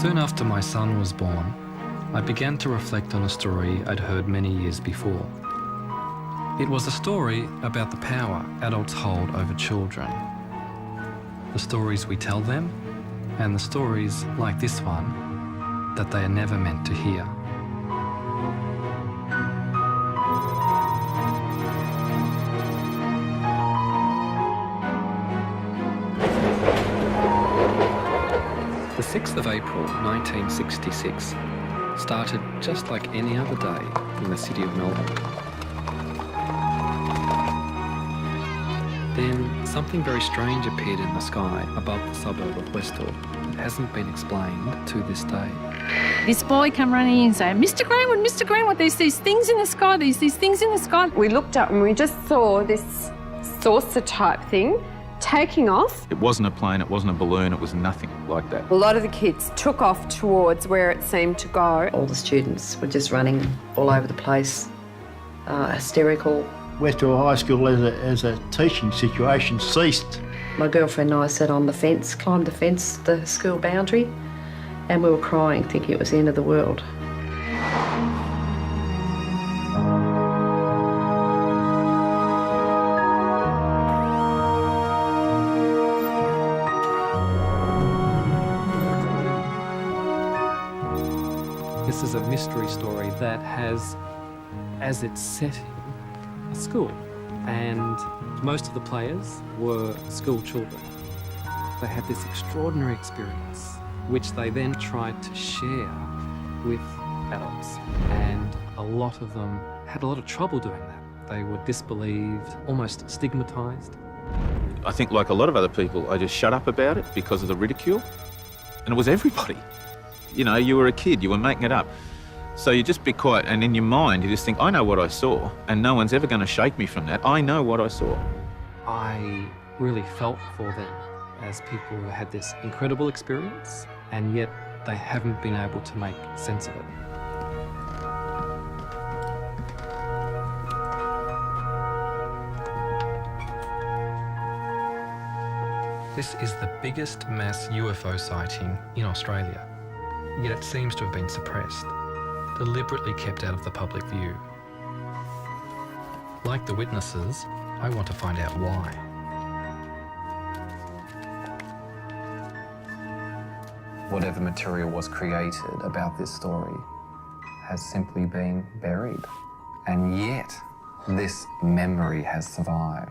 Soon after my son was born, I began to reflect on a story I'd heard many years before. It was a story about the power adults hold over children. The stories we tell them, and the stories, like this one, that they are never meant to hear. The 6th of April 1966 started just like any other day in the city of Melbourne. Then something very strange appeared in the sky above the suburb of Westall. It hasn't been explained to this day. This boy come running in and say, Mr. Greenwood, there's these things in the sky, these things in the sky. We looked up and we just saw this saucer type thing taking off. It wasn't a plane, it wasn't a balloon, it was nothing like that. A lot of the kids took off towards where it seemed to go. All the students were just running all over the place, hysterical. Westall High School as a teaching situation ceased. My girlfriend and I sat on the fence, climbed the fence, the school boundary, and we were crying, thinking it was the end of the world. This is a mystery story that has, as its setting, a school. And most of the players were school children. They had this extraordinary experience, which they then tried to share with adults. And a lot of them had a lot of trouble doing that. They were disbelieved, almost stigmatised. I think, like a lot of other people, I just shut up about it because of the ridicule. And it was everybody. You know, you were a kid, you were making it up. So you just be quiet, and in your mind you just think, I know what I saw, and no one's ever going to shake me from that. I know what I saw. I really felt for them as people who had this incredible experience, and yet they haven't been able to make sense of it. This is the biggest mass UFO sighting in Australia, yet it seems to have been suppressed, deliberately kept out of the public view. Like the witnesses, I want to find out why. Whatever material was created about this story has simply been buried. And yet, this memory has survived.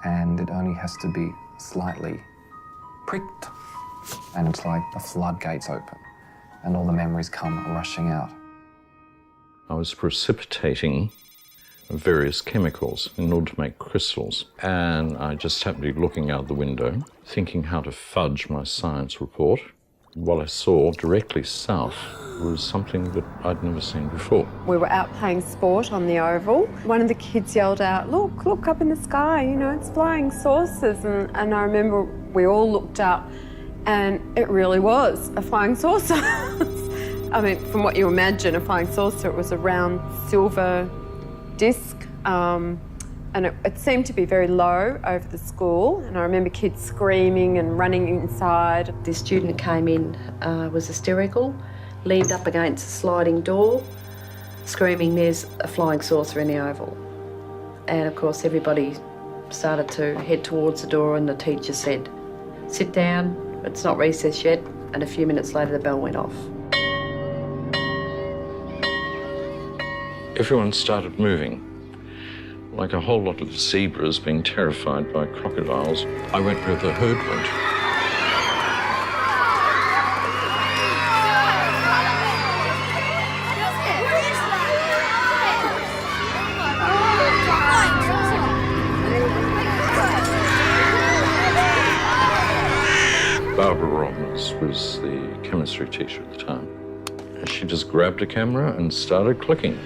And it only has to be slightly pricked. And it's like the floodgates open and all the memories come rushing out. I was precipitating various chemicals in order to make crystals, and I just happened to be looking out the window, thinking how to fudge my science report. What I saw directly south was something that I'd never seen before. We were out playing sport on the oval. One of the kids yelled out, look up in the sky, you know, it's flying saucers. And I remember we all looked up and it really was a flying saucer. I mean, from what you imagine, a flying saucer, it was a round silver disc, and it seemed to be very low over the school. And I remember kids screaming and running inside. This student came in, was hysterical, leaned up against a sliding door, screaming, there's a flying saucer in the oval. And of course, everybody started to head towards the door, and the teacher said, sit down, it's not recess yet. And a few minutes later, the bell went off. Everyone started moving, like a whole lot of zebras being terrified by crocodiles. I went where the herd went. Barbara Robbins was the chemistry teacher at the time. She just grabbed a camera and started clicking.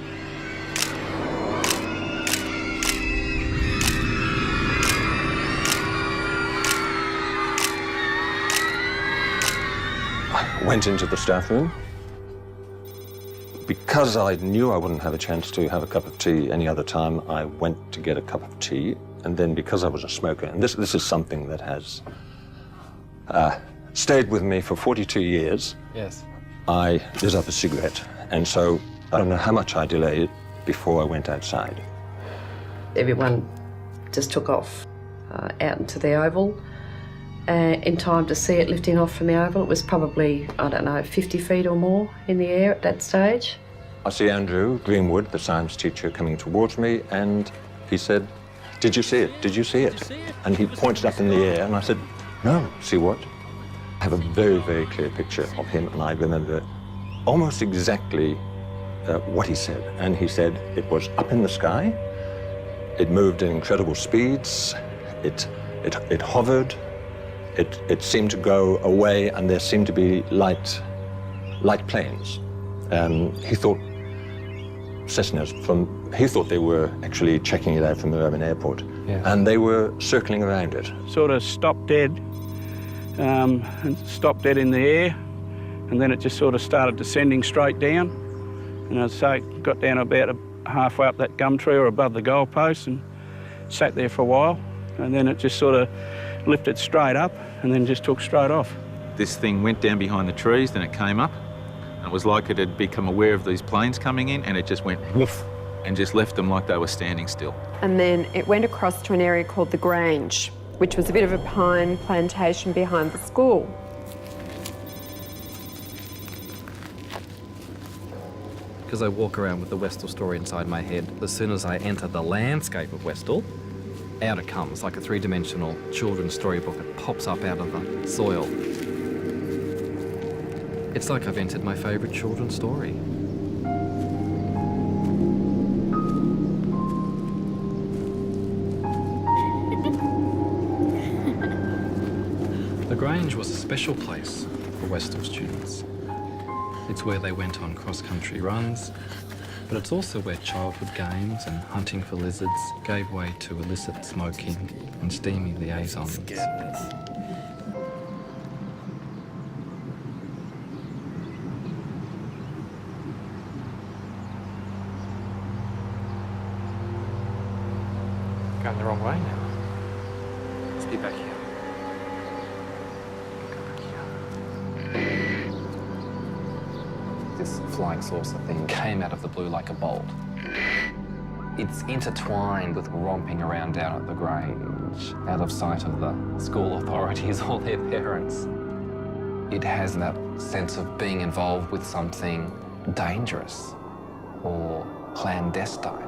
Went into the staff room. Because I knew I wouldn't have a chance to have a cup of tea any other time, I went to get a cup of tea. And then because I was a smoker, and this is something that has stayed with me for 42 years. Yes. I lit up a cigarette, and so I don't know how much I delayed before I went outside. Everyone just took off out into the oval. In time to see it lifting off from the oval, it was probably, I don't know, 50 feet or more in the air at that stage. I see Andrew Greenwood, the science teacher, coming towards me, and he said, "Did you see it? Did you see it?" And he pointed up in the air, and I said, "No, see what?" I have a very, very clear picture of him, and I remember almost exactly what he said. And he said it was up in the sky, it moved in incredible speeds, it hovered, it seemed to go away, and there seemed to be light planes. He thought Cessnas he thought they were actually checking it out from the Melbourne airport. Yes. And they were circling around it. Sort of stopped dead, and stopped dead in the air, and then it just sort of started descending straight down. And I'd say it got down about halfway up that gum tree or above the goalpost and sat there for a while, and then it just sort of lifted straight up and then just took straight off. This thing went down behind the trees, then it came up. It was like it had become aware of these planes coming in, and it just went woof and just left them like they were standing still. And then it went across to an area called the Grange, which was a bit of a pine plantation behind the school. Because I walk around with the Westall story inside my head, as soon as I enter the landscape of Westall, out it comes like a three-dimensional children's storybook. It pops up out of the soil. It's like I've entered my favourite children's story. The Grange was a special place for Westall students. It's where they went on cross-country runs, but it's also where childhood games and hunting for lizards gave way to illicit smoking and steamy liaisons. Going the wrong way now. Let's be back here. This flying saucer thing came out of the blue like a bolt. It's intertwined with romping around down at the Grange, out of sight of the school authorities or their parents. It has that sense of being involved with something dangerous or clandestine,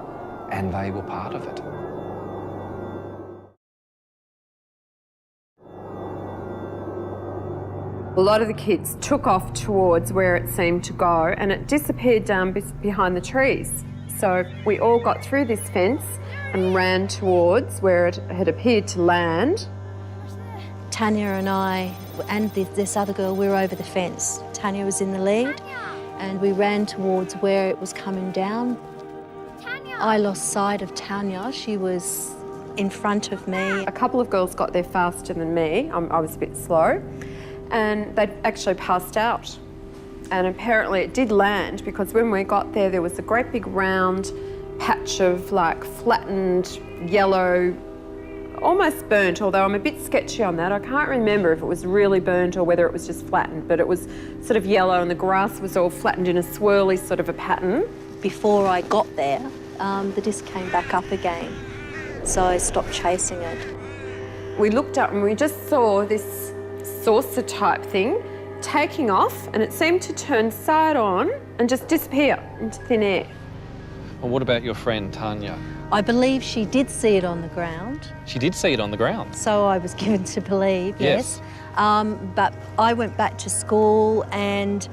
and they were part of it. A lot of the kids took off towards where it seemed to go, and it disappeared down behind the trees. So we all got through this fence and ran towards where it had appeared to land. Tanya and I and this other girl, we were over the fence. Tanya was in the lead, and we ran towards where it was coming down. I lost sight of Tanya. She was in front of me. A couple of girls got there faster than me. I was a bit slow. And they'd actually passed out. And apparently it did land, because when we got there, there was a great big round patch of like flattened yellow, almost burnt, although I'm a bit sketchy on that. I can't remember if it was really burnt or whether it was just flattened, but it was sort of yellow, and the grass was all flattened in a swirly sort of a pattern. Before I got there, the disc came back up again, so I stopped chasing it. We looked up and we just saw this saucer type thing taking off, and it seemed to turn side on and just disappear into thin air. Well, what about your friend Tanya? I believe she did see it on the ground. She did see it on the ground? So I was given to believe, yes. But I went back to school, and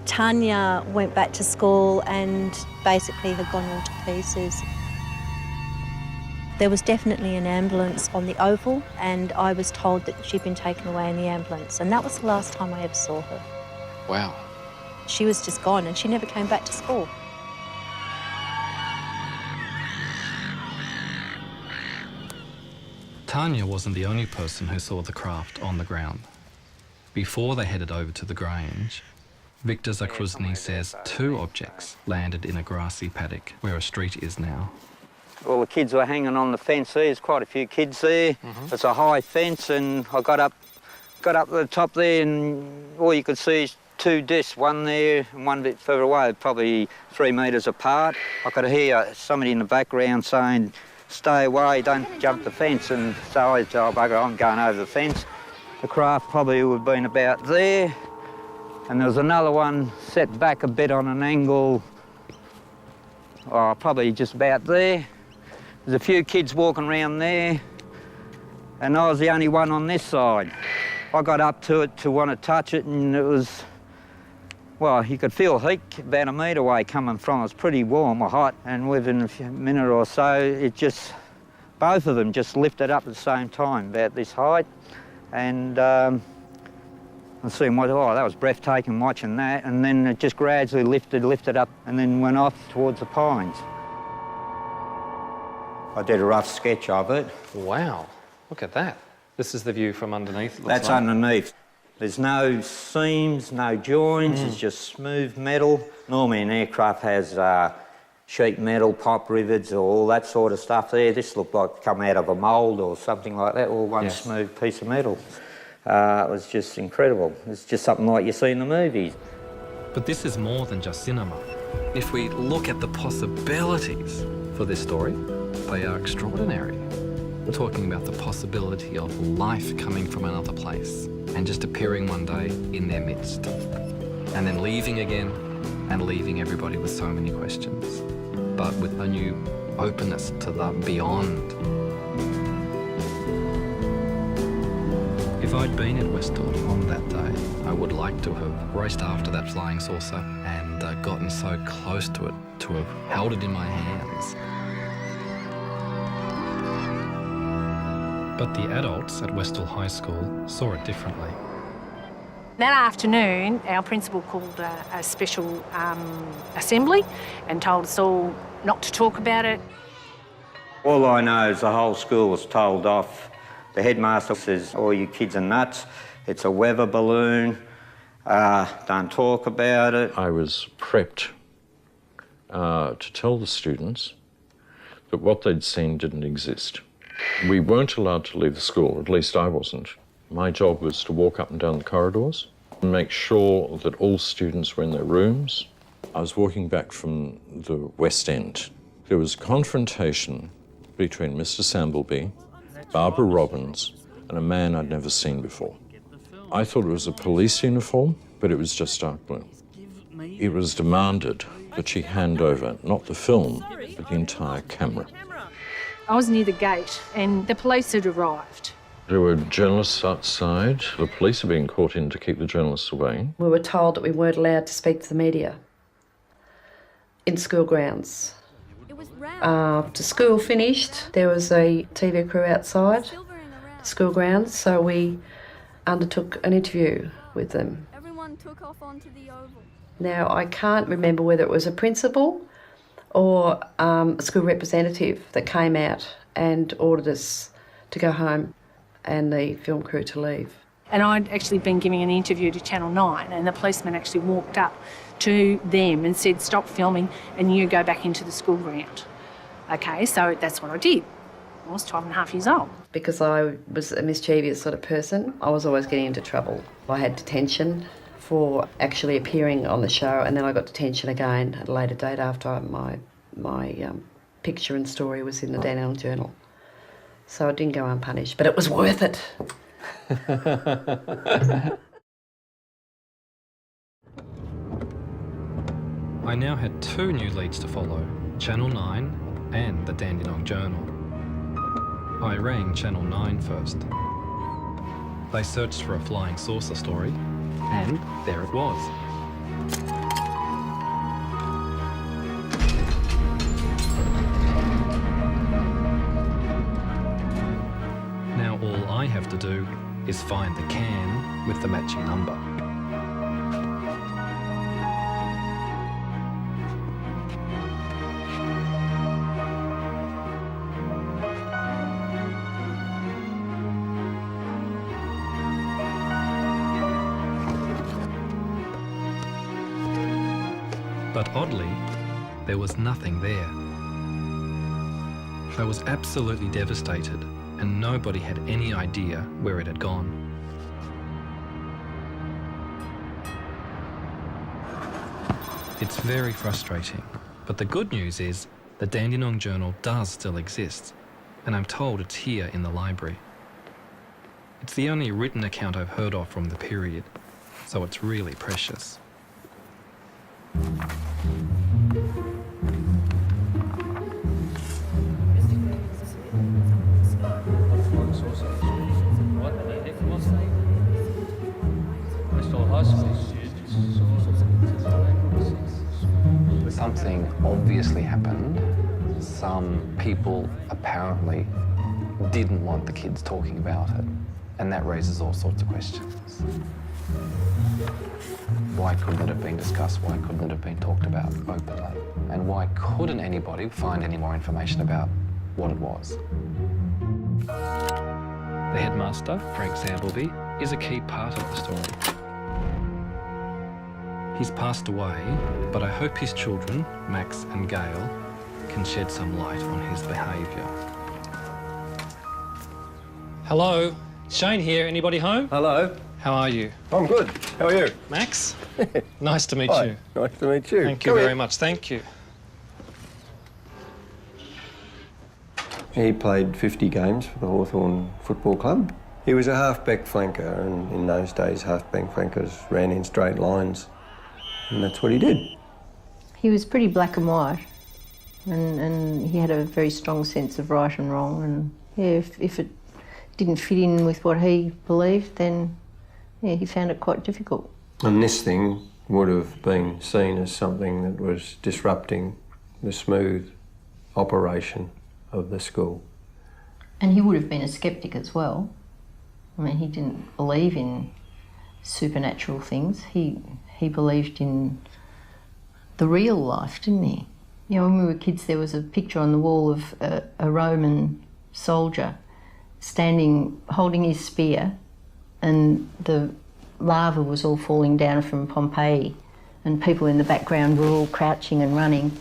Tanya went back to school and basically had gone all to pieces. There was definitely an ambulance on the oval, and I was told that she'd been taken away in the ambulance, and that was the last time I ever saw her. Wow. She was just gone, and she never came back to school. Tanya wasn't the only person who saw the craft on the ground. Before they headed over to the Grange, Victor Zakruzny says 2 objects landed in a grassy paddock where a street is now. Well, the kids were hanging on the fence there. There's quite a few kids there. It's a high fence, and I got up Got up to the top there and all you could see is two discs, one there and one a bit further away, probably 3 metres apart. I could hear somebody in the background saying, "Stay away, don't jump the fence." And so I said, "Oh, bugger, I'm going over the fence." The craft probably would have been about there. And there was another one set back a bit on an angle, probably just about there. There's a few kids walking around there, and I was the only one on this side. I got up to it to want to touch it, and it was, well, you could feel heat about a metre away coming from. It was pretty warm or hot, and within a minute or so, it just, both of them just lifted up at the same time, about this height. And I seen, oh, that was breathtaking watching that, and then it just gradually lifted up, and then went off towards the pines. I did a rough sketch of it. Wow, look at that. This is the view from underneath. That's like underneath. There's no seams, no joints, it's just smooth metal. Normally an aircraft has sheet metal, pipe rivets, or all that sort of stuff there. This looked like come out of a mould or something like that, all one smooth piece of metal. It was just incredible. It's just something like you see in the movies. But this is more than just cinema. If we look at the possibilities for this story, they are extraordinary. We're talking about the possibility of life coming from another place and just appearing one day in their midst, and then leaving again and leaving everybody with so many questions, but with a new openness to the beyond. If I'd been at Westall on that day, I would like to have raced after that flying saucer and gotten so close to it, to have held it in my hands. But the adults at Westall High School saw it differently. That afternoon, our principal called a special assembly and told us all not to talk about it. All I know is the whole school was told off. The headmaster says, "Oh, you kids are nuts. It's a weather balloon. Don't talk about it." I was prepped to tell the students that what they'd seen didn't exist. We weren't allowed to leave the school, at least I wasn't. My job was to walk up and down the corridors and make sure that all students were in their rooms. I was walking back from the West End. There was a confrontation between Mr. Sambleby, Barbara Robbins, and a man I'd never seen before. I thought it was a police uniform, but it was just dark blue. It was demanded that she hand over not the film, but the entire camera. I was near the gate and the police had arrived. There were journalists outside. The police are being called in to keep the journalists away. We were told that we weren't allowed to speak to the media in school grounds. After school finished, there was a TV crew outside the school grounds, so we undertook an interview with them. Everyone took off onto the oval. Now, I can't remember whether it was a principal or a school representative that came out and ordered us to go home and the film crew to leave. And I'd actually been giving an interview to Channel 9 and the policeman actually walked up to them and said, "Stop filming and you go back into the school ground." Okay, so that's what I did. I was 12 and a half years old. Because I was a mischievous sort of person, I was always getting into trouble. I had detention for actually appearing on the show, and then I got detention again at a later date after my picture and story was in the Dandenong Journal. So I didn't go unpunished, but it was worth it. I now had 2 new leads to follow, Channel 9 and the Dandenong Journal. I rang Channel 9 first. They searched for a flying saucer story, and there it was. Now all I have to do is find the can with the matching number. But oddly, there was nothing there. I was absolutely devastated, and nobody had any idea where it had gone. It's very frustrating, but the good news is the Dandenong Journal does still exist, and I'm told it's here in the library. It's the only written account I've heard of from the period, so it's really precious. Something obviously happened. Some people apparently didn't want the kids talking about it, and that raises all sorts of questions. Why couldn't it have been discussed? Why couldn't it have been talked about openly? And why couldn't anybody find any more information about what it was? The headmaster, Frank Sambleby, is a key part of the story. He's passed away, but I hope his children, Max and Gail, can shed some light on his behaviour. Hello, Shane here. Anybody home? Hello. How are you? I'm good. How are you? Max? Nice to meet Hi. you. Nice to meet you. Thank you very much. Thank you. He played 50 games for the Hawthorn Football Club. He was a half-back flanker, and in those days, half-back flankers ran in straight lines, and that's what he did. He was pretty black and white, and he had a very strong sense of right and wrong, and yeah, if it didn't fit in with what he believed, then yeah, he found it quite difficult. And this thing would have been seen as something that was disrupting the smooth operation of the school. And he would have been a sceptic as well. I mean, he didn't believe in supernatural things. He believed in the real life, didn't he? You know, when we were kids, there was a picture on the wall of a Roman soldier standing, holding his spear, and the lava was all falling down from Pompeii, and people in the background were all crouching and running.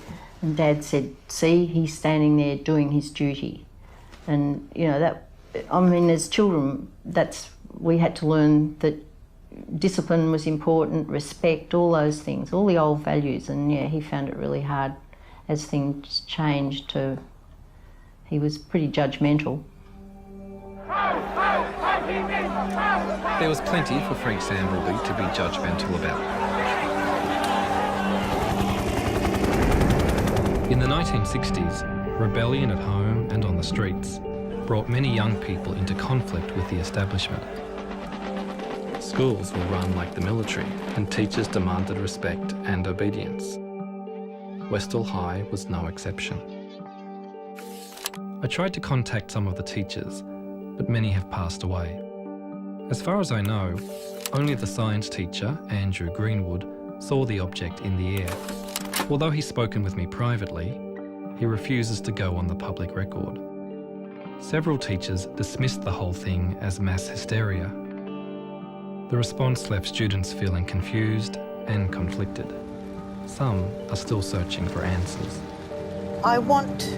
And Dad said, "See, he's standing there doing his duty." And, you know, that, I mean, as children, we had to learn that discipline was important, respect, all those things, all the old values. And, yeah, he found it really hard as things changed he was pretty judgmental. There was plenty for Frank Sambleby to be judgmental about. In the 1960s, rebellion at home and on the streets brought many young people into conflict with the establishment. Schools were run like the military, and teachers demanded respect and obedience. Westall High was no exception. I tried to contact some of the teachers, but many have passed away. As far as I know, only the science teacher, Andrew Greenwood, saw the object in the air. Although he's spoken with me privately, he refuses to go on the public record. Several teachers dismissed the whole thing as mass hysteria. The response left students feeling confused and conflicted. Some are still searching for answers. I want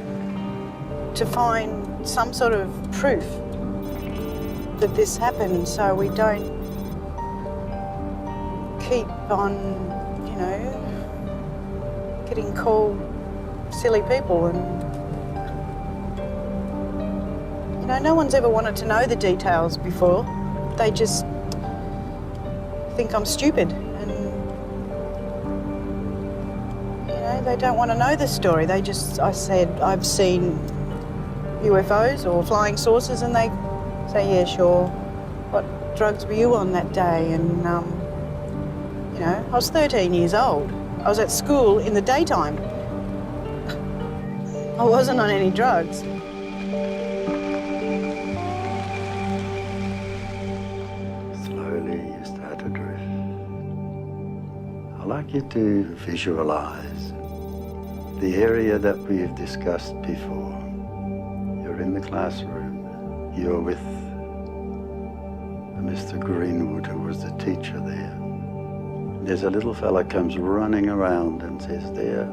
to find some sort of proof that this happened, so we don't keep on, you know, getting called silly people. And, you know, no one's ever wanted to know the details before. They just think I'm stupid, and, you know, they don't want to know the story. I said, I've seen UFOs or flying saucers, and they say, yeah, sure. What drugs were you on that day? And, you know, I was 13 years old. I was at school in the daytime. I wasn't on any drugs. Slowly you start to drift. I'd like you to visualize the area that we've discussed before. You're in the classroom. You're with Mr. Greenwood, who was the teacher there. There's a little fella comes running around and says, there,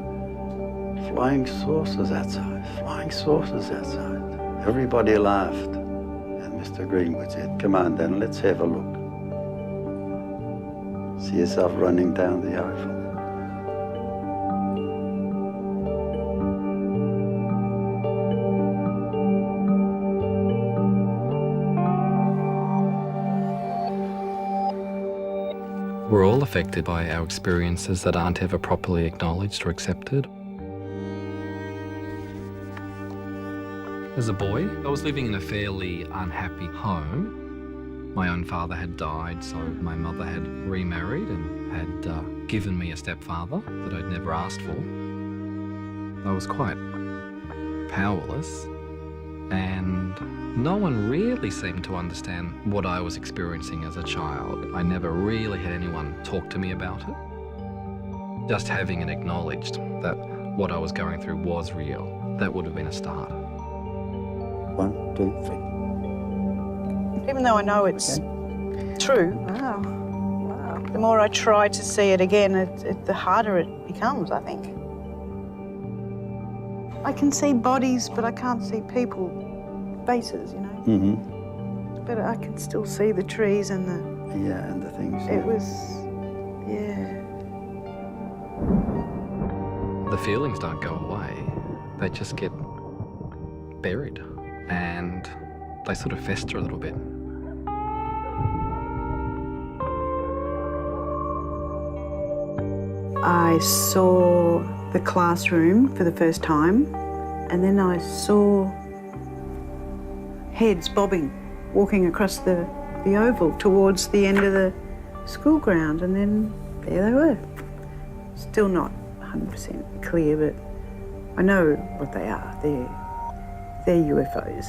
flying saucers outside, flying saucers outside. Everybody laughed. And Mr. Greenwood said, come on then, let's have a look. See yourself running down the oval. We're all affected by our experiences that aren't ever properly acknowledged or accepted. As a boy, I was living in a fairly unhappy home. My own father had died, so my mother had remarried and had given me a stepfather that I'd never asked for. I was quite powerless, and no one really seemed to understand what I was experiencing as a child. I never really had anyone talk to me about it. Just having it acknowledged that what I was going through was real, that would have been a start. 1, 2, 3. Even though I know it's true, the more I try to see it again, the harder it becomes, I think. I can see bodies, but I can't see people, faces, you know. Mm-hmm. But I can still see the trees and the... Yeah, and the things. It was, yeah. The feelings don't go away. They just get buried and they sort of fester a little bit. I saw the classroom for the first time, and then I saw heads bobbing, walking across the oval towards the end of the school ground, and then there they were. Still not 100% clear, but I know what they are. They're UFOs.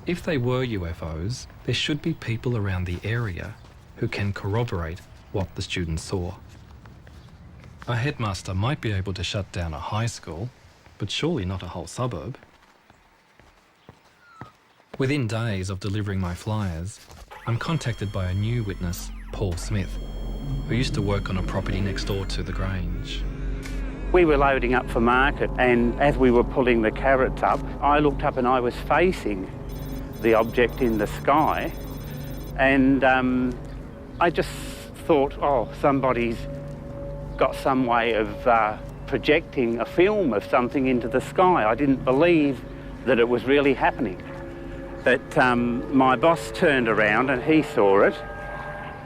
If they were UFOs, there should be people around the area who can corroborate what the students saw. A headmaster might be able to shut down a high school, but surely not a whole suburb. Within days of delivering my flyers, I'm contacted by a new witness, Paul Smith, who used to work on a property next door to the Grange. We were loading up for market, and as we were pulling the carrots up, I looked up and I was facing the object in the sky, and I just thought, oh, somebody's got some way of projecting a film of something into the sky. I didn't believe that it was really happening. But my boss turned around and he saw it,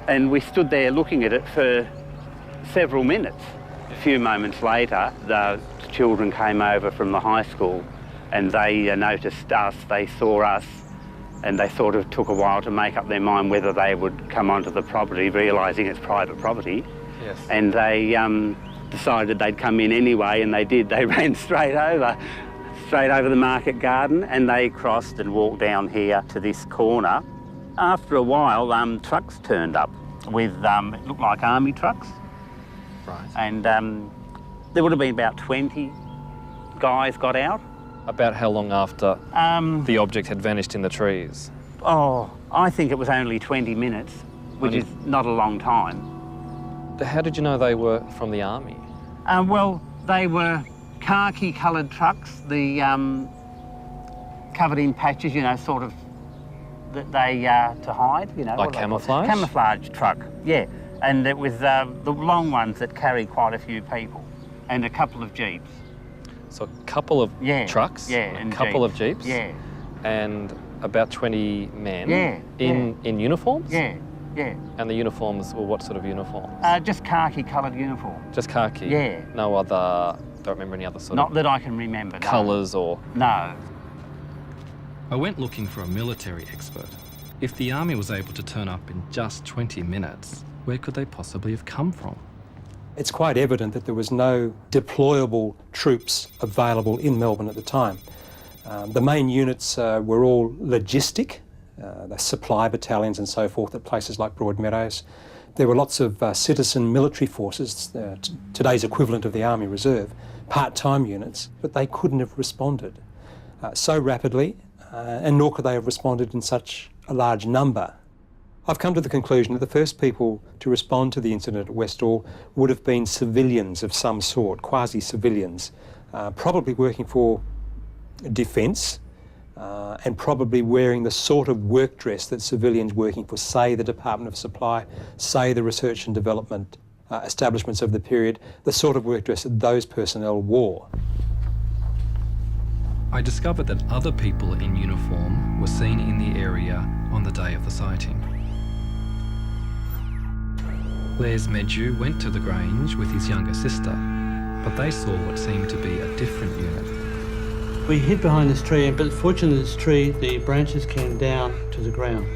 and we stood there looking at it for several minutes. A few moments later, the children came over from the high school and they noticed us, they saw us, and they sort of took a while to make up their mind whether they would come onto the property, realising it's private property. Yes. And they decided they'd come in anyway, and they did. They ran straight over the market garden, and they crossed and walked down here to this corner. After a while, trucks turned up with, it looked like army trucks. Right. And there would have been about 20 guys got out. About how long after the object had vanished in the trees? Oh, I think it was only 20 minutes, which is not a long time. How did you know they were from the army? Well, they were khaki-coloured trucks, the covered in patches, you know, sort of, that they, to hide, you know. Like camouflage? Camouflage truck, yeah. And it was the long ones that carry quite a few people, and a couple of jeeps. So a couple of trucks, and a couple of jeeps, and about 20 men in uniforms? Yeah. And the uniforms were what sort of uniforms? Just khaki-coloured uniform. Just khaki? Yeah. No other, don't remember any other sort Not of... that I can remember, colours or... No. I went looking for a military expert. If the army was able to turn up in just 20 minutes, where could they possibly have come from? It's quite evident that there was no deployable troops available in Melbourne at the time. The main units were all logistic, the supply battalions and so forth at places like Broadmeadows. There were lots of citizen military forces, today's equivalent of the Army Reserve, part-time units, but they couldn't have responded so rapidly, and nor could they have responded in such a large number. I've come to the conclusion that the first people to respond to the incident at Westall would have been civilians of some sort, quasi-civilians, probably working for defence and probably wearing the sort of work dress that civilians working for, say, the Department of Supply, say, the research and development establishments of the period, the sort of work dress that those personnel wore. I discovered that other people in uniform were seen in the area on the day of the sighting. Les Medju went to the Grange with his younger sister, but they saw what seemed to be a different unit. We hid behind this tree, but fortunately this tree, the branches came down to the ground.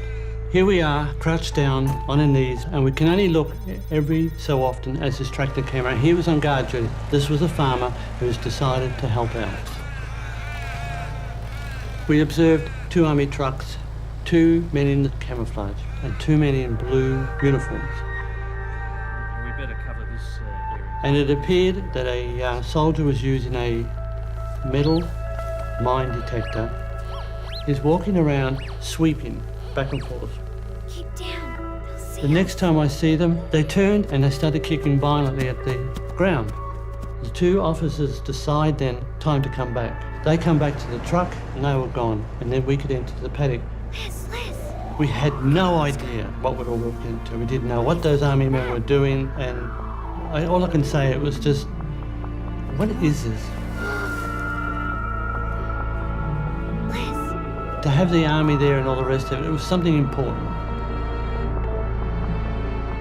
Here we are, crouched down on our knees, and we can only look every so often as this tractor came around. He was on guard duty. This was a farmer who has decided to help out. We observed 2 army trucks, 2 men in camouflage, and 2 men in blue uniforms. We better cover this area. And it appeared that a soldier was using a metal mine detector. He's walking around sweeping back and forth. Keep down. They'll see The next time I see them, they turned and they started kicking violently at the ground. The 2 officers decide then, time to come back. They come back to the truck and they were gone, and then we could enter the paddock. We had no idea what we were walking into. We didn't know what those army men were doing, and all I can say, it was just, what is this? To have the army there and all the rest of it, it was something important.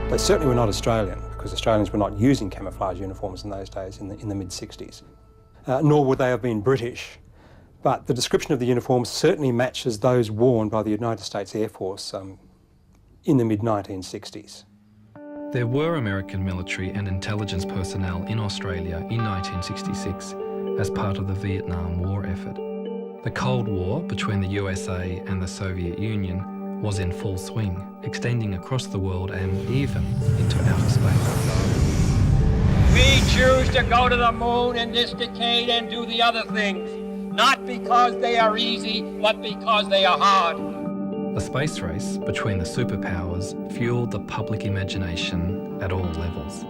They certainly were not Australian, because Australians were not using camouflage uniforms in those days, in the mid-60s. Nor would they have been British. But the description of the uniforms certainly matches those worn by the United States Air Force in the mid-1960s. There were American military and intelligence personnel in Australia in 1966 as part of the Vietnam War effort. The Cold War between the USA and the Soviet Union was in full swing, extending across the world and even into outer space. We choose to go to the moon in this decade and do the other things, not because they are easy, but because they are hard. The space race between the superpowers fueled the public imagination at all levels.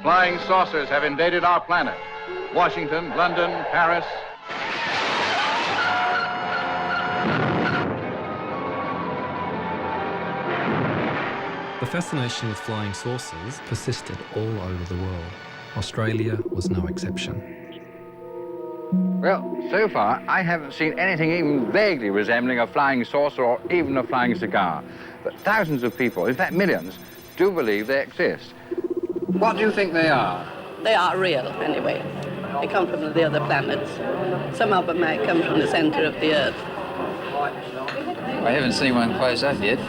Flying saucers have invaded our planet. Washington, London, Paris. The fascination with flying saucers persisted all over the world. Australia was no exception. Well, so far, I haven't seen anything even vaguely resembling a flying saucer or even a flying cigar. But thousands of people, in fact millions, do believe they exist. What do you think they are? They are real, anyway. They come from the other planets. Some of them may come from the centre of the Earth. I haven't seen one close up yet.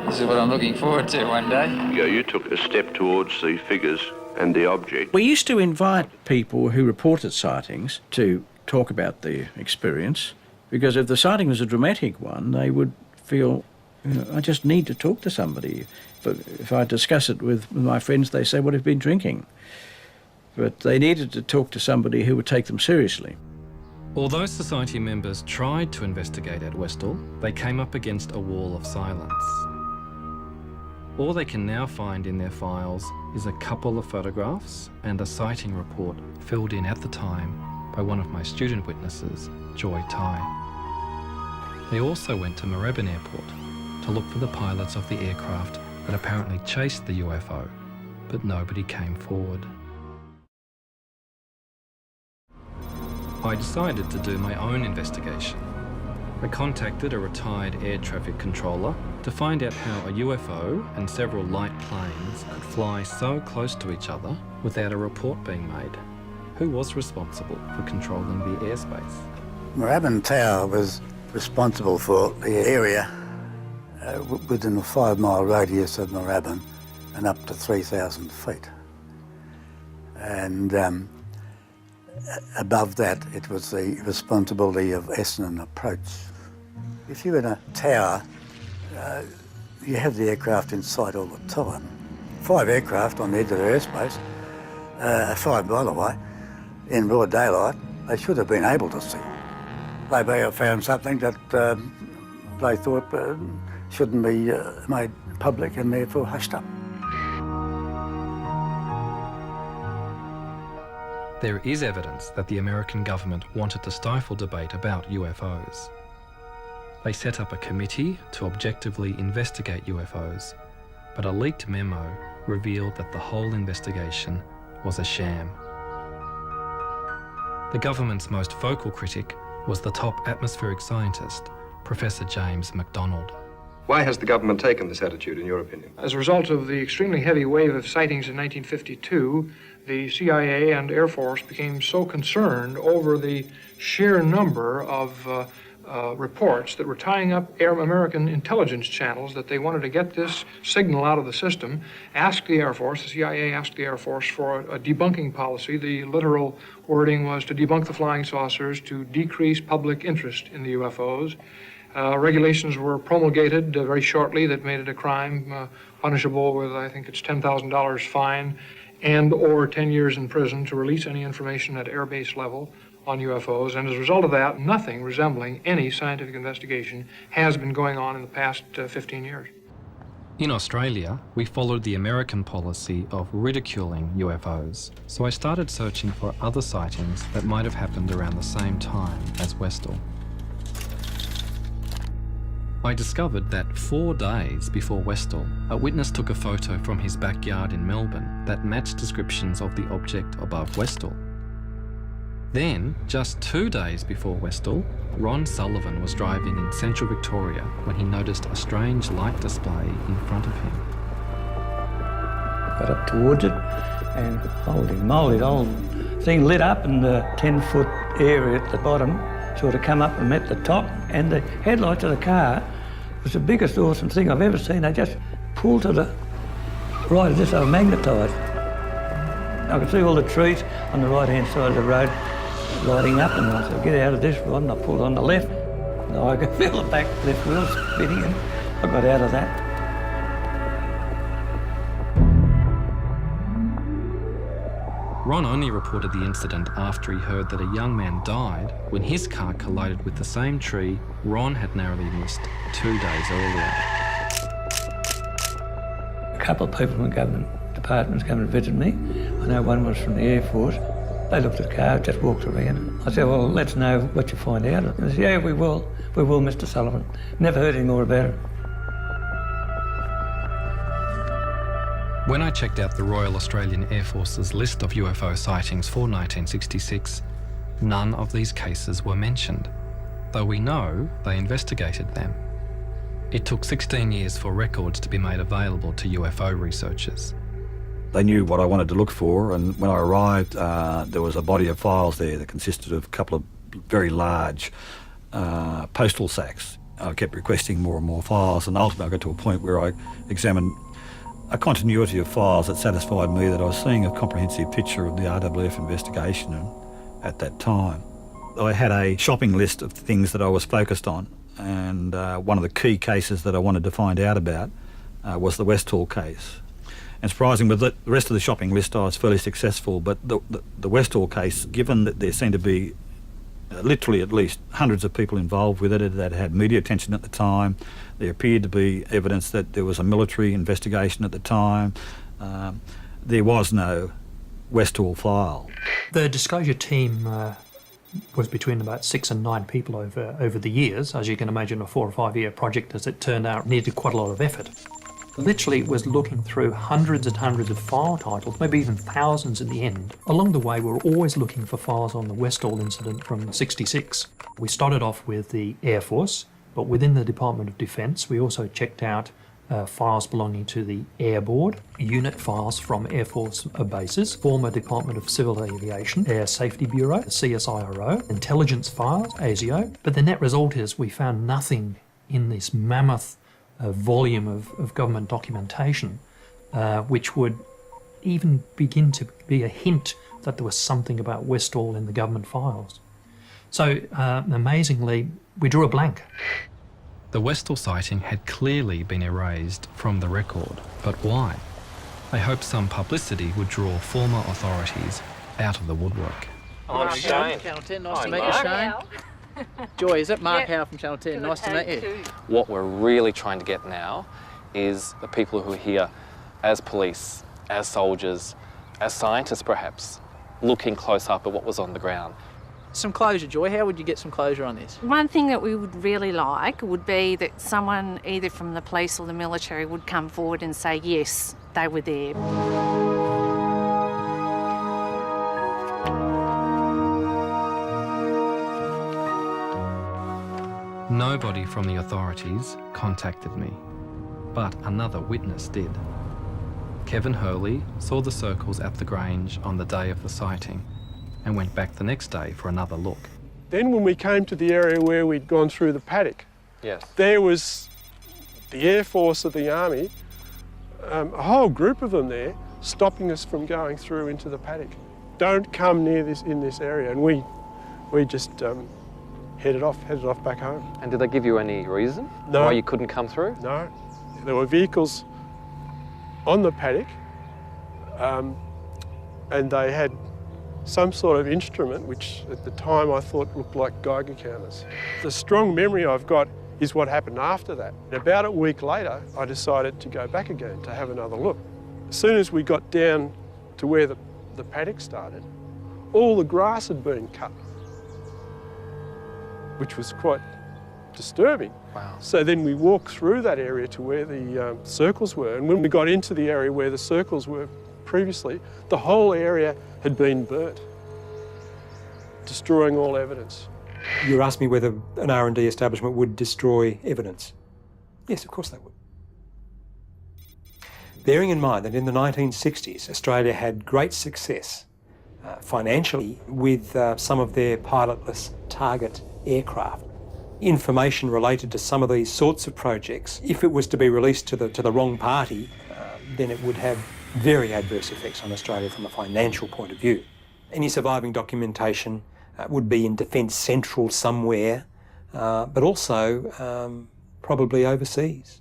This is what I'm looking forward to one day. Yeah, you took a step towards the figures and the object. We used to invite people who reported sightings to talk about their experience, because if the sighting was a dramatic one, they would feel, I just need to talk to somebody. But if I discuss it with my friends, they say, what have you been drinking? But they needed to talk to somebody who would take them seriously. Although society members tried to investigate at Westall, they came up against a wall of silence. All they can now find in their files is a couple of photographs and a sighting report filled in at the time by one of my student witnesses, Joy Tai. They also went to Moorabbin Airport to look for the pilots of the aircraft that apparently chased the UFO, but nobody came forward. I decided to do my own investigation. I contacted a retired air traffic controller to find out how a UFO and several light planes could fly so close to each other without a report being made. Who was responsible for controlling the airspace? Moorabbin Tower was responsible for the area within a 5-mile radius of Moorabbin and up to 3,000 feet. And above that, it was the responsibility of Essendon Approach. If you're in a tower, you have the aircraft in sight all the time. 5 aircraft on the edge of the airspace, 5 by the way, in broad daylight, they should have been able to see. They may have found something that they thought shouldn't be made public and therefore hushed up. There is evidence that the American government wanted to stifle debate about UFOs. They set up a committee to objectively investigate UFOs, but a leaked memo revealed that the whole investigation was a sham. The government's most vocal critic was the top atmospheric scientist, Professor James MacDonald. Why has the government taken this attitude, in your opinion? As a result of the extremely heavy wave of sightings in 1952, the CIA and Air Force became so concerned over the sheer number of reports that were tying up American intelligence channels that they wanted to get this signal out of the system, asked the Air Force, the CIA asked the Air Force for a debunking policy. The literal wording was to debunk the flying saucers, to decrease public interest in the UFOs. Regulations were promulgated very shortly that made it a crime, punishable with, I think it's $10,000 fine and or 10 years in prison to release any information at airbase level on UFOs. And as a result of that, nothing resembling any scientific investigation has been going on in the past 15 years. In Australia, we followed the American policy of ridiculing UFOs, so I started searching for other sightings that might have happened around the same time as Westall. I discovered that 4 days before Westall, a witness took a photo from his backyard in Melbourne that matched descriptions of the object above Westall. Then, just 2 days before Westall, Ron Sullivan was driving in central Victoria when he noticed a strange light display in front of him. Got up towards it and holy moly, the whole thing lit up and the 10-foot area at the bottom sort of come up and met the top, and the headlights of the car was the biggest awesome thing I've ever seen. They just pulled to the right as if they were magnetised. I could see all the trees on the right-hand side of the road lighting up, and I said, get out of this one, and I pulled on the left. And I could feel the back left wheel spinning, and I got out of that. Ron only reported the incident after he heard that a young man died when his car collided with the same tree Ron had narrowly missed 2 days earlier. A couple of people from government departments came and visited me. I know one was from the Air Force. They looked at the car, just walked around. I said, well, let's know what you find out. And they said, yeah, we will, Mr. Sullivan. Never heard any more about it. When I checked out the Royal Australian Air Force's list of UFO sightings for 1966, none of these cases were mentioned, though we know they investigated them. It took 16 years for records to be made available to UFO researchers. They knew what I wanted to look for, and when I arrived, there was a body of files there that consisted of a couple of very large postal sacks. I kept requesting more and more files, and ultimately I got to a point where I examined a continuity of files that satisfied me that I was seeing a comprehensive picture of the RWF investigation at that time. I had a shopping list of things that I was focused on, and one of the key cases that I wanted to find out about was the Westall case. And surprisingly, with the rest of the shopping list I was fairly successful, but the Westall case, given that there seemed to be literally at least hundreds of people involved with it that had media attention at the time, there appeared to be evidence that there was a military investigation at the time. There was no Westall file. The disclosure team was between about 6 and 9 people over the years. As you can imagine, a 4 or 5 year project, as it turned out, needed quite a lot of effort. Literally was looking through hundreds and hundreds of file titles, maybe even thousands in the end. Along the way, we were always looking for files on the Westall incident from '66. We started off with the Air Force, but within the Department of Defence, we also checked out files belonging to the Air Board, unit files from Air Force bases, former Department of Civil Aviation, Air Safety Bureau, CSIRO, intelligence files, ASIO. But the net result is we found nothing in this mammoth volume of government documentation which would even begin to be a hint that there was something about Westall in the government files. So amazingly, we drew a blank. The Westall sighting had clearly been erased from the record, but why? I hoped some publicity would draw former authorities out of the woodwork. I'm Shane. Channel 10, nice to meet you, Shane. Joy, is it Mark Howe from Channel 10? Nice to meet you. What we're really trying to get now is the people who are here as police, as soldiers, as scientists perhaps, looking close up at what was on the ground. Some closure, Joy. How would you get some closure on this? One thing that we would really like would be that someone either from the police or the military would come forward and say, yes, they were there. Nobody from the authorities contacted me, but another witness did. Kevin Hurley saw the circles at the Grange on the day of the sighting and went back the next day for another look. Then when we came to the area where we'd gone through the paddock, Yes. there was the Air Force of the Army, a whole group of them there, stopping us from going through into the paddock. Don't come near this in this area, and we just headed off back home. And did they give you any reason No. why you couldn't come through? No, there were vehicles on the paddock, and they had some sort of instrument which at the time I thought looked like Geiger counters. The strong memory I've got is what happened after that. About a week later, I decided to go back again to have another look. As soon as we got down to where the paddock started, all the grass had been cut, which was quite disturbing. Wow. So then we walked through that area to where the circles were, and when we got into the area where the circles were previously, the whole area had been burnt, destroying all evidence. You asked me whether an R&D establishment would destroy evidence. Yes, of course they would. Bearing in mind that in the 1960s, Australia had great success financially with some of their pilotless target aircraft. Information related to some of these sorts of projects, if it was to be released to the wrong party, then it would have very adverse effects on Australia from a financial point of view. Any surviving documentation would be in Defence Central somewhere, but also probably overseas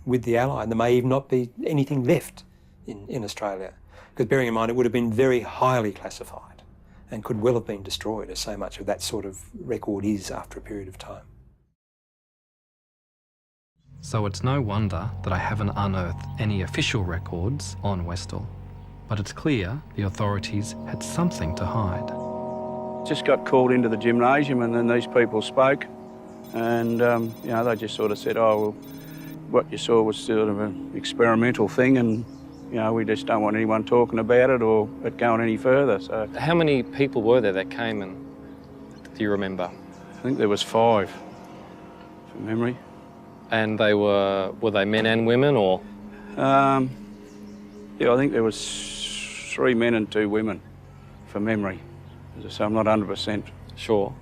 with the Allied. There may even not be anything left in Australia, because bearing in mind it would have been very highly classified and could well have been destroyed, as so much of that sort of record is after a period of time. So it's no wonder that I haven't unearthed any official records on Westall. But it's clear the authorities had something to hide. Just got called into the gymnasium and then these people spoke and, they just sort of said, oh, well, what you saw was sort of an experimental thing and, we just don't want anyone talking about it or it going any further. So How many people were there that came and, do you remember? I think there was 5, from memory. And they were they men and women or? I think there was 3 men and 2 women, from memory. So I'm not 100%. Sure.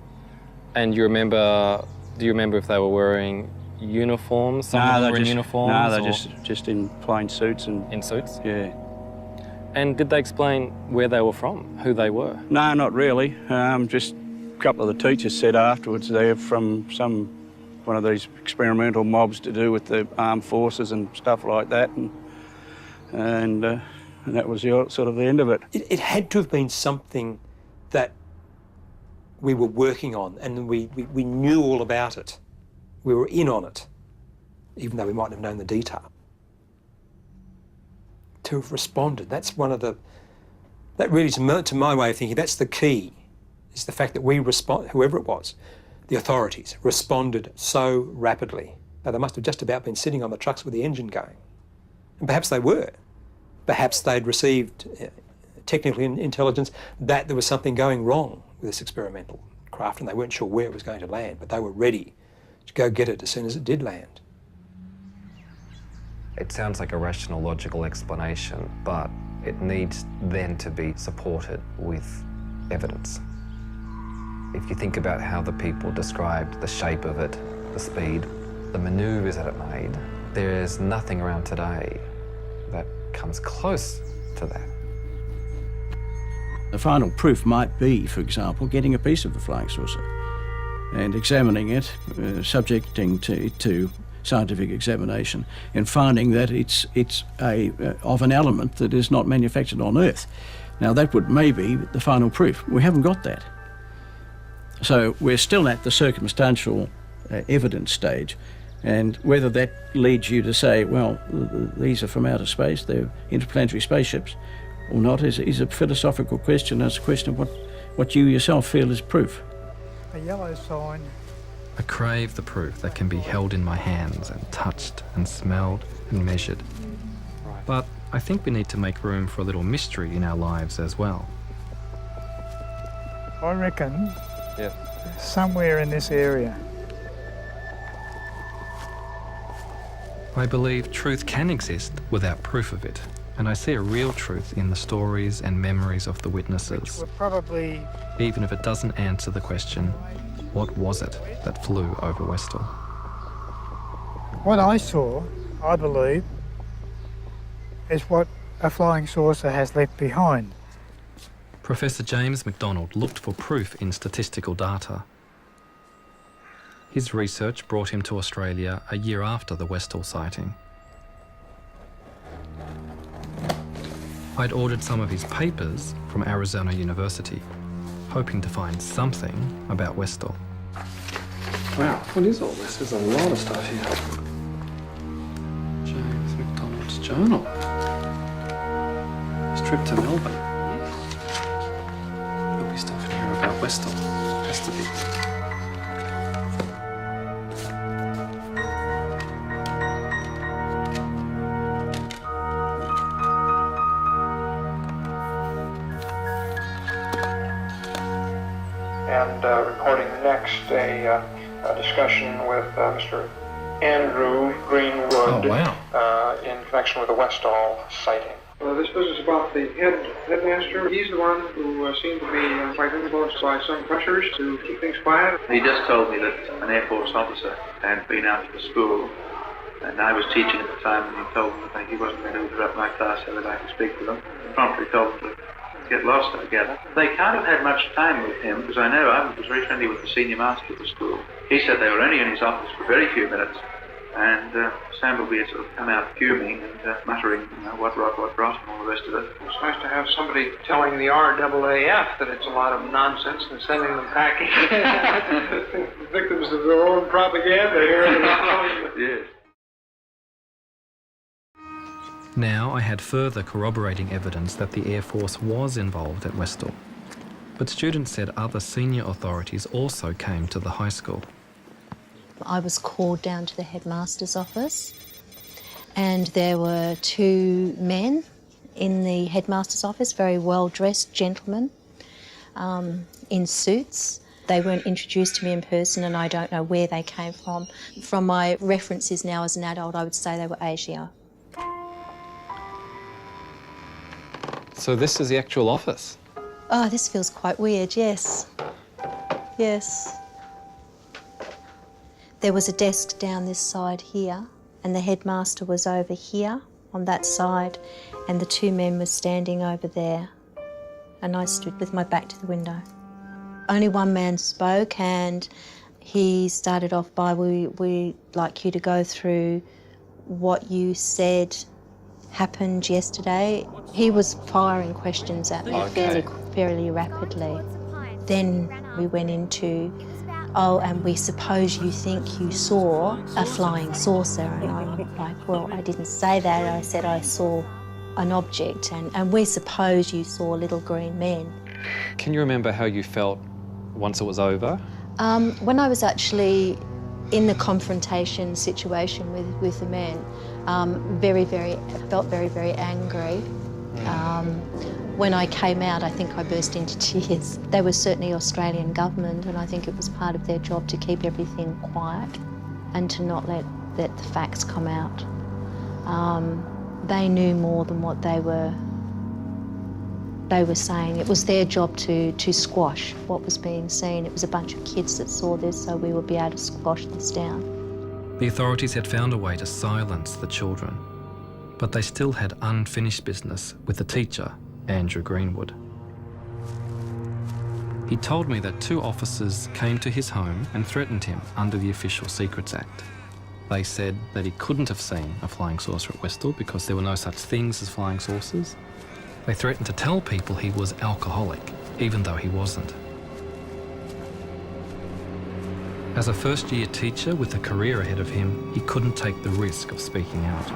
And do you remember if they were wearing uniforms? Some of them were in uniforms? No, they're just in plain suits. In suits? Yeah. And did they explain where they were from, who they were? No, not really. Just a couple of the teachers said afterwards they're from one of these experimental mobs to do with the armed forces and stuff like that. And that was sort of the end of it. It had to have been something that we were working on and we knew all about it. We were in on it, even though we mightn't have known the detail. To have responded, that's one of the... That really, to my way of thinking, that's the key, is the fact that we whoever it was, the authorities, responded so rapidly. Now, they must have just about been sitting on the trucks with the engine going. And perhaps they were. Perhaps they'd received technical intelligence that there was something going wrong with this experimental craft and they weren't sure where it was going to land, but they were ready to go get it as soon as it did land. It sounds like a rational, logical explanation, but it needs then to be supported with evidence. If you think about how the people described the shape of it, the speed, the manoeuvres that it made, there's nothing around today that comes close to that. The final proof might be, for example, getting a piece of the flying saucer and examining it, subjecting to scientific examination, and finding that it's of an element that is not manufactured on Earth. Now, that would maybe be the final proof. We haven't got that. So we're still at the circumstantial evidence stage, and whether that leads you to say, well, these are from outer space, they're interplanetary spaceships, or not, is a philosophical question. It's a question of what you yourself feel is proof. A yellow sign. I crave the proof that can be held in my hands and touched and smelled and measured. But I think we need to make room for a little mystery in our lives as well. I reckon somewhere in this area I believe truth can exist without proof of it, and I see a real truth in the stories and memories of the witnesses, We're probably even if it doesn't answer the question, what was it that flew over Westall? what I saw, I believe, is what a flying saucer has left behind. Professor James McDonald looked for proof in statistical data. His research brought him to Australia a year after the Westall sighting. I'd ordered some of his papers from Arizona University, hoping to find something about Westall. Wow, what is all this? There's a lot of stuff here. James McDonald's journal. His trip to Melbourne. There'll be stuff in here about Westall. Has to be. And recording next a discussion with Mr. Andrew Greenwood in connection with the Westall sighting. This business about the headmaster, he's the one who seemed to be quite influenced by some pressures to keep things quiet. He just told me that an Air Force officer had been out to the school, and I was teaching at the time, and he told me that he wasn't going to interrupt my class so that I could speak to them. He promptly told them to get lost, I gather. They can't have had much time with him, because I know I was very friendly with the senior master of the school. He said they were only in his office for very few minutes, and Sambleby had sort of come out fuming and muttering, what rot, and all the rest of it. It's nice to have somebody telling the RAAF that it's a lot of nonsense and sending them packing. Victims of their own propaganda here. Yes. Now I had further corroborating evidence that the Air Force was involved at Westall. But students said other senior authorities also came to the high school. I was called down to the headmaster's office, and there were two men in the headmaster's office, very well-dressed gentlemen in suits. They weren't introduced to me in person, and I don't know where they came from. From my references now as an adult, I would say they were Asia. So this is the actual office? Oh, this feels quite weird, yes. Yes. There was a desk down this side here, and the headmaster was over here on that side, and the two men were standing over there, and I stood with my back to the window. Only one man spoke, and he started off by, we'd like you to go through what you said happened yesterday. He was firing questions at me fairly rapidly. Then we went into, oh, and we suppose you think you saw a flying saucer. And I'm like, well, I didn't say that. I said I saw an object, and we suppose you saw little green men. Can you remember how you felt once it was over? When I was actually in the confrontation situation with the men, I felt very, very angry. When I came out, I think I burst into tears. They were certainly Australian government, and I think it was part of their job to keep everything quiet and to not let the facts come out. They knew more than what they were saying. It was their job to squash what was being seen. It was a bunch of kids that saw this, so we would be able to squash this down. The authorities had found a way to silence the children, but they still had unfinished business with the teacher, Andrew Greenwood. He told me that two officers came to his home and threatened him under the Official Secrets Act. They said that he couldn't have seen a flying saucer at Westall because there were no such things as flying saucers. They threatened to tell people he was alcoholic, even though he wasn't. As a first-year teacher with a career ahead of him, he couldn't take the risk of speaking out.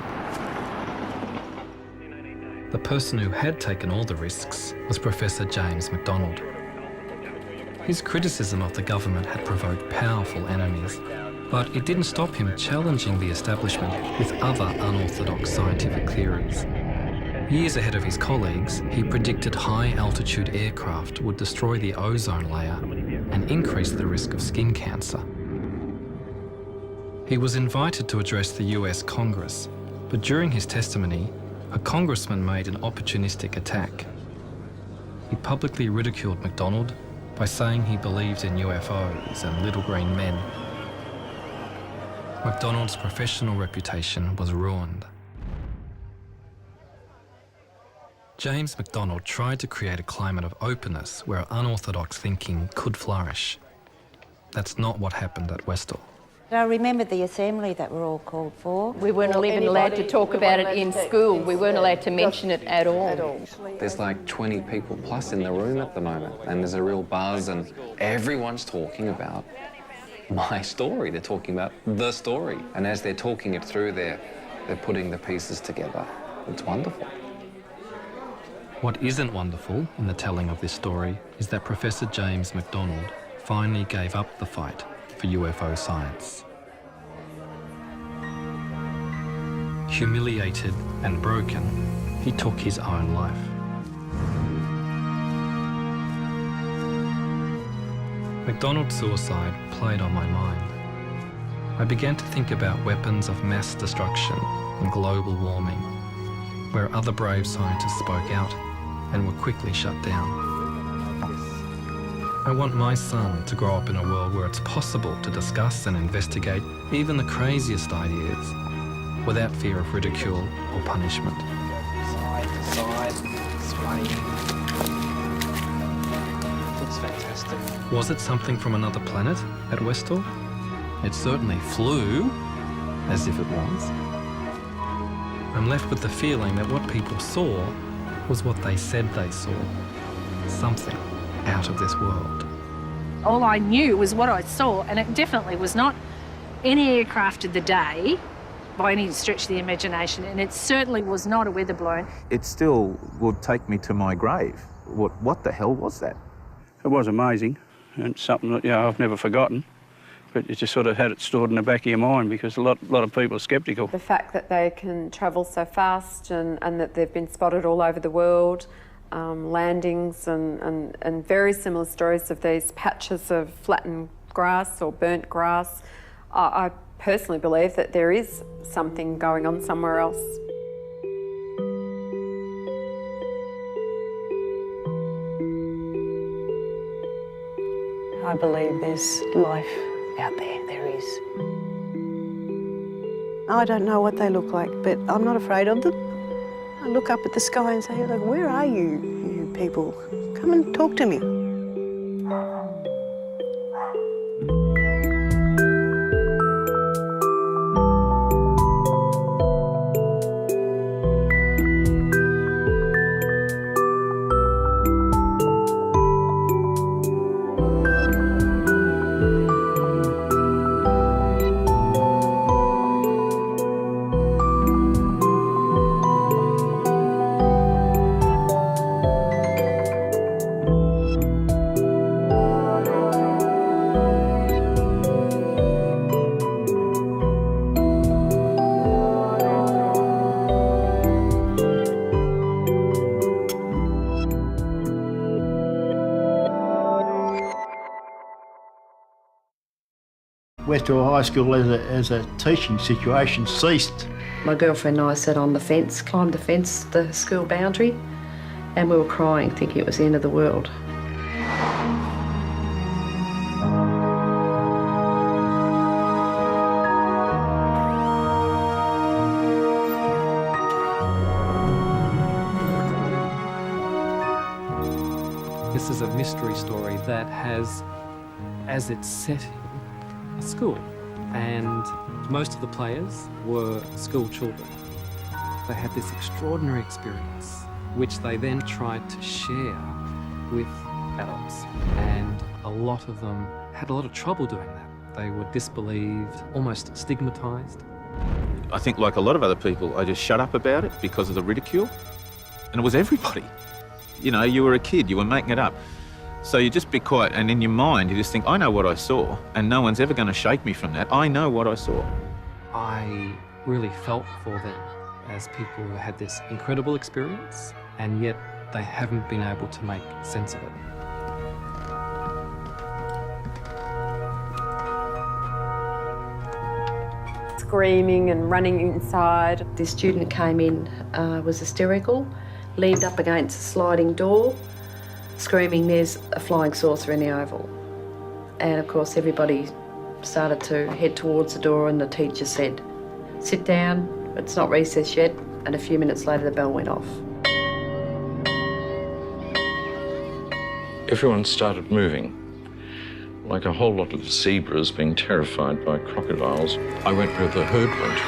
The person who had taken all the risks was Professor James McDonald. His criticism of the government had provoked powerful enemies, but it didn't stop him challenging the establishment with other unorthodox scientific theories. Years ahead of his colleagues, he predicted high-altitude aircraft would destroy the ozone layer and increase the risk of skin cancer. He was invited to address the US Congress, but during his testimony, a congressman made an opportunistic attack. He publicly ridiculed MacDonald by saying he believed in UFOs and little green men. MacDonald's professional reputation was ruined. James MacDonald tried to create a climate of openness where unorthodox thinking could flourish. That's not what happened at Westall. I remember the assembly that we're all called for. We weren't even allowed to talk about it in school. We weren't allowed to mention it at all. There's like 20 people plus in the room at the moment, and there's a real buzz, and everyone's talking about my story. They're talking about the story. And as they're talking it through, they're putting the pieces together. It's wonderful. What isn't wonderful in the telling of this story is that Professor James MacDonald finally gave up the fight for UFO science. Humiliated and broken, he took his own life. MacDonald's suicide played on my mind. I began to think about weapons of mass destruction and global warming, where other brave scientists spoke out and were quickly shut down. I want my son to grow up in a world where it's possible to discuss and investigate even the craziest ideas without fear of ridicule or punishment. Side to side, swaying. It's fantastic. Was it something from another planet at Westall? It certainly flew, as if it was. I'm left with the feeling that what people saw was what they said they saw. Something out of this world. All I knew was what I saw, and it definitely was not any aircraft of the day by any stretch of the imagination, and it certainly was not a weather balloon. It still would take me to my grave. What the hell was that? It was amazing, and something that I've never forgotten. But you just sort of had it stored in the back of your mind because a lot of people are sceptical. The fact that they can travel so fast and that they've been spotted all over the world, landings and very similar stories of these patches of flattened grass or burnt grass. I personally believe that there is something going on somewhere else. I believe there's life out there is. I don't know what they look like, but I'm not afraid of them. I look up at the sky and say, like, where are you people? Come and talk to me. Westall High School as a teaching situation ceased. My girlfriend and I sat on the fence, climbed the fence, the school boundary, and we were crying, thinking it was the end of the world. This is a mystery story that has, as its setting, a school, and most of the players were school children. They had this extraordinary experience, which they then tried to share with adults, and a lot of them had a lot of trouble doing that. They were disbelieved, almost stigmatised. I think, like a lot of other people, I just shut up about it because of the ridicule, and it was everybody. You know, you were a kid, you were making it up. So you just be quiet, and in your mind you just think, I know what I saw, and no one's ever going to shake me from that. I know what I saw. I really felt for them as people who had this incredible experience, and yet they haven't been able to make sense of it. screaming and running inside. This student came in, was hysterical, leaned up against a sliding door, screaming, "There's a flying saucer in the oval." And of course everybody started to head towards the door, and the teacher said, "Sit down, it's not recess yet," and a few minutes later the bell went off. Everyone started moving, like a whole lot of zebras being terrified by crocodiles. I went where the herd went.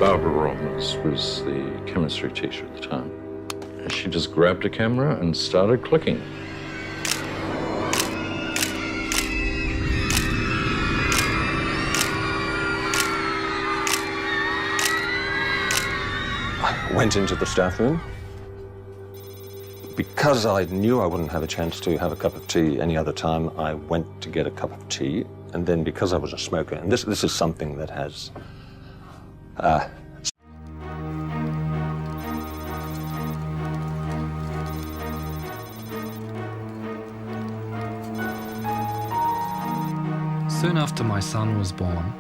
Barbara Robbins was the chemistry teacher at the time. She just grabbed a camera and started clicking. I went into the staff room. Because I knew I wouldn't have a chance to have a cup of tea any other time, I went to get a cup of tea. And then because I was a smoker, and this is something that has Soon after my son was born,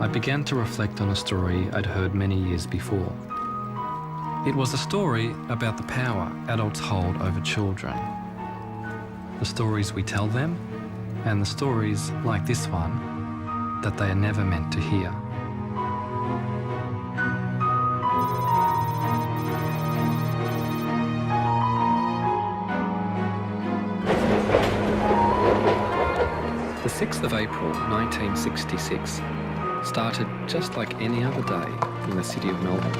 I began to reflect on a story I'd heard many years before. It was a story about the power adults hold over children. The stories we tell them, and the stories, like this one, that they are never meant to hear. The 6th of April 1966 started just like any other day in the city of Melbourne.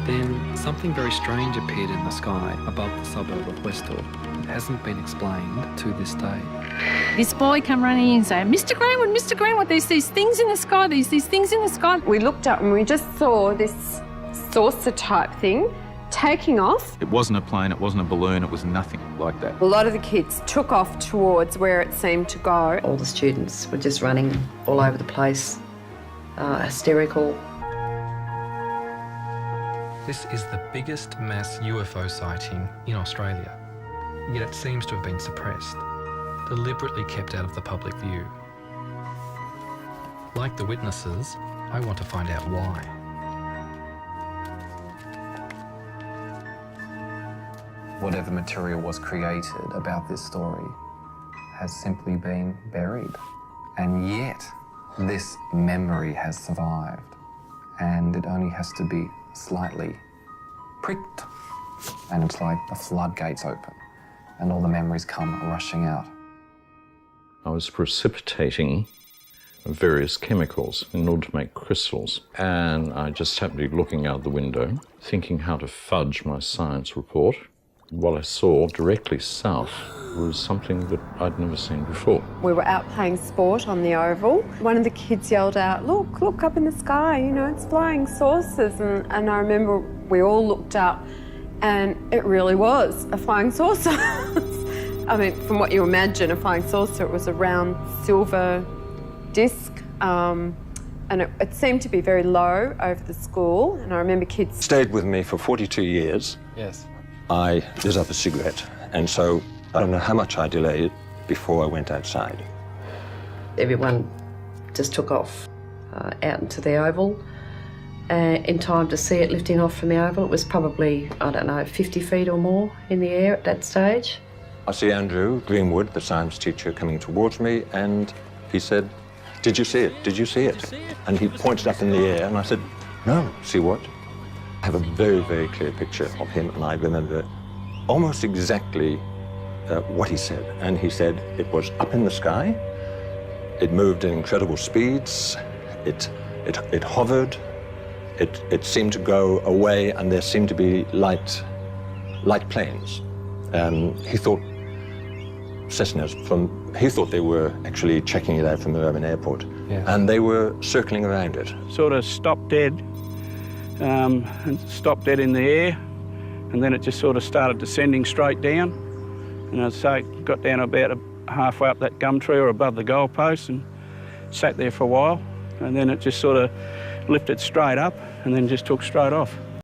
Then something very strange appeared in the sky above the suburb of Westall. It hasn't been explained to this day. This boy come running in and say, "Mr. Greenwood, there's these things in the sky, these things in the sky." We looked up and we just saw this saucer type thing taking off. It wasn't a plane, it wasn't a balloon, it was nothing like that. A lot of the kids took off towards where it seemed to go. All the students were just running all over the place, hysterical. This is the biggest mass UFO sighting in Australia, yet it seems to have been suppressed, deliberately kept out of the public view. Like the witnesses, I want to find out why. Whatever material was created about this story has simply been buried. And yet, this memory has survived. And it only has to be slightly pricked. And it's like the floodgates open and all the memories come rushing out. I was precipitating various chemicals in order to make crystals. And I just happened to be looking out the window, thinking how to fudge my science report. What I saw directly south was something that I'd never seen before. We were out playing sport on the oval. One of the kids yelled out, look up in the sky, you know, it's flying saucers. And I remember we all looked up and it really was a flying saucer. I mean, from what you imagine, a flying saucer, it was a round silver disc. And it seemed to be very low over the school. And I remember kids... Stayed with me for 42 years. Yes. I lit up a cigarette, and so I don't know how much I delayed before I went outside. Everyone just took off out into the oval. In time to see it lifting off from the oval, it was probably, I don't know, 50 feet or more in the air at that stage. I see Andrew Greenwood, the science teacher, coming towards me, and he said, "Did you see it? Did you see it?" And he pointed up in the air, and I said, "No, see what?" I have a very, very clear picture of him, and I remember almost exactly what he said. And he said it was up in the sky, it moved at incredible speeds, it hovered, it seemed to go away, and there seemed to be light planes. He thought Cessnas he thought they were actually checking it out from the Melbourne airport, and they were circling around it. Sort of stopped dead. And stopped dead in the air, and then it just sort of started descending straight down. And I'd say it got down about halfway up that gum tree or above the goalpost and sat there for a while, and then it just sort of lifted straight up and then just took straight off.